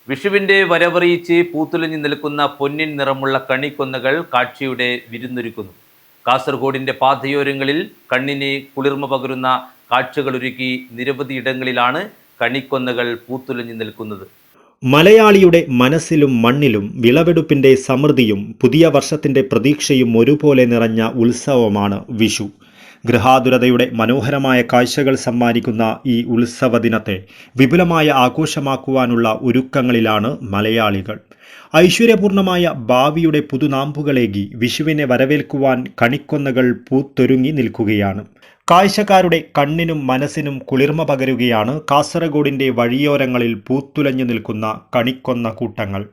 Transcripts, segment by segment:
വിഷുവിന്റെ വരവറിയിച്ച് പൂത്തുലഞ്ഞു നിൽക്കുന്ന പൊന്നിൻ നിറമുള്ള കണിക്കൊന്നകൾ കാഴ്ചയുടെ വിരുന്നൊരുക്കുന്നു. കാസർഗോഡിന്റെ പാതയോരങ്ങളിൽ കണ്ണിന് കുളിർമ പകരുന്ന കാഴ്ചകളൊരുക്കി നിരവധി ഇടങ്ങളിലാണ് കണിക്കൊന്നകൾ പൂത്തുലഞ്ഞു നിൽക്കുന്നത്. മലയാളിയുടെ മനസ്സിലും മണ്ണിലും വിളവെടുപ്പിന്റെ സമൃദ്ധിയും പുതിയ വർഷത്തിന്റെ പ്രതീക്ഷയും ഒരുപോലെ നിറഞ്ഞ ഉത്സവമാണ് വിഷു. ഗൃഹാതുരതയുടെ മനോഹരമായ കാഴ്ചകൾ സമ്മാനിക്കുന്ന ഈ ഉത്സവ ദിനത്തെ വിപുലമായ ആഘോഷമാക്കുവാനുള്ള ഒരുക്കങ്ങളിലാണ് മലയാളികൾ. ഐശ്വര്യപൂർണമായ ഭാവിയുടെ പുതുനാമ്പുകളേകി വിഷുവിനെ വരവേൽക്കുവാൻ കണിക്കൊന്നകൾ പൂത്തൊരുങ്ങി നിൽക്കുകയാണ്. കാഴ്ചക്കാരുടെ കണ്ണിനും മനസ്സിനും കുളിർമ പകരുകയാണ് കാസർഗോഡിന്റെ വഴിയോരങ്ങളിൽ പൂത്തുലഞ്ഞു നിൽക്കുന്ന കണിക്കൊന്ന കൂട്ടങ്ങൾ.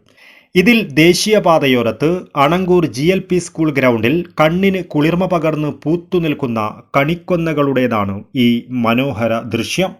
ഇതിൽ ദേശീയപാതയോരത്ത് അണങ്കൂർ GLP സ്കൂൾ ഗ്രൗണ്ടിൽ കണ്ണിന് കുളിർമ പകർന്ന് പൂത്തുനിൽക്കുന്ന കണിക്കൊന്നകളുടേതാണ് ഈ മനോഹര ദൃശ്യം.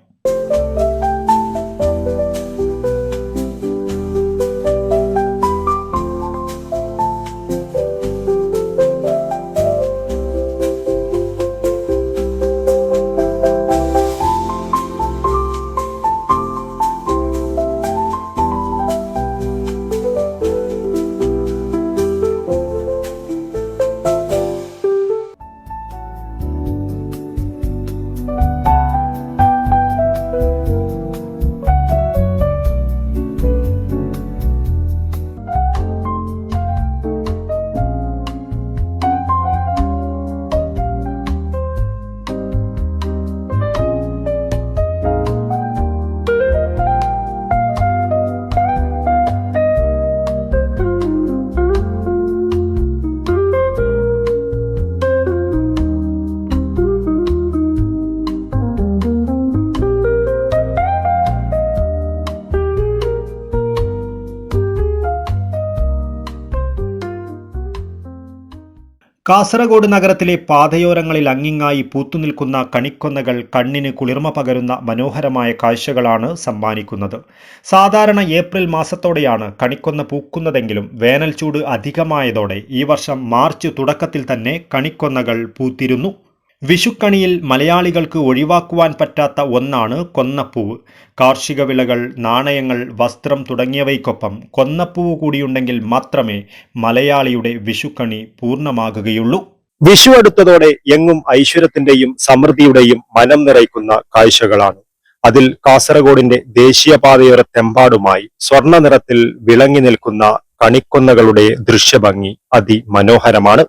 കാസർഗോഡ് നഗരത്തിലെ പാതയോരങ്ങളിൽ അങ്ങിങ്ങായി പൂത്തുനിൽക്കുന്ന കണിക്കൊന്നകൾ കണ്ണിന് കുളിർമ പകരുന്ന മനോഹരമായ കാഴ്ചകളാണ് സമ്മാനിക്കുന്നത്. സാധാരണ ഏപ്രിൽ മാസത്തോടെയാണ് കണിക്കൊന്ന പൂക്കുന്നതെങ്കിലും വേനൽ ചൂട് അധികമായതോടെ ഈ വർഷം മാർച്ച് തുടക്കത്തിൽ തന്നെ കണിക്കൊന്നകൾ പൂത്തിരുന്നു. വിഷുക്കണിയിൽ മലയാളികൾക്ക് ഒഴിവാക്കുവാൻ പറ്റാത്ത ഒന്നാണ് കൊന്നപ്പൂവ്. കാർഷിക വിളകൾ, നാണയങ്ങൾ, വസ്ത്രം തുടങ്ങിയവയ്ക്കൊപ്പം കൊന്നപ്പൂവ് കൂടിയുണ്ടെങ്കിൽ മാത്രമേ മലയാളിയുടെ വിഷുക്കണി പൂർണ്ണമാകുകയുള്ളൂ. വിഷു അടുത്തതോടെ എങ്ങും ഐശ്വര്യത്തിന്റെയും സമൃദ്ധിയുടെയും മനം നിറയ്ക്കുന്ന കാഴ്ചകളാണ്. അതിൽ കാസർഗോഡിന്റെ ദേശീയപാതയോരത്തെമ്പാടുമായി സ്വർണ്ണ നിറത്തിൽ വിളങ്ങി നിൽക്കുന്ന കണിക്കൊന്നകളുടെ ദൃശ്യഭംഗി അതിമനോഹരമാണ്.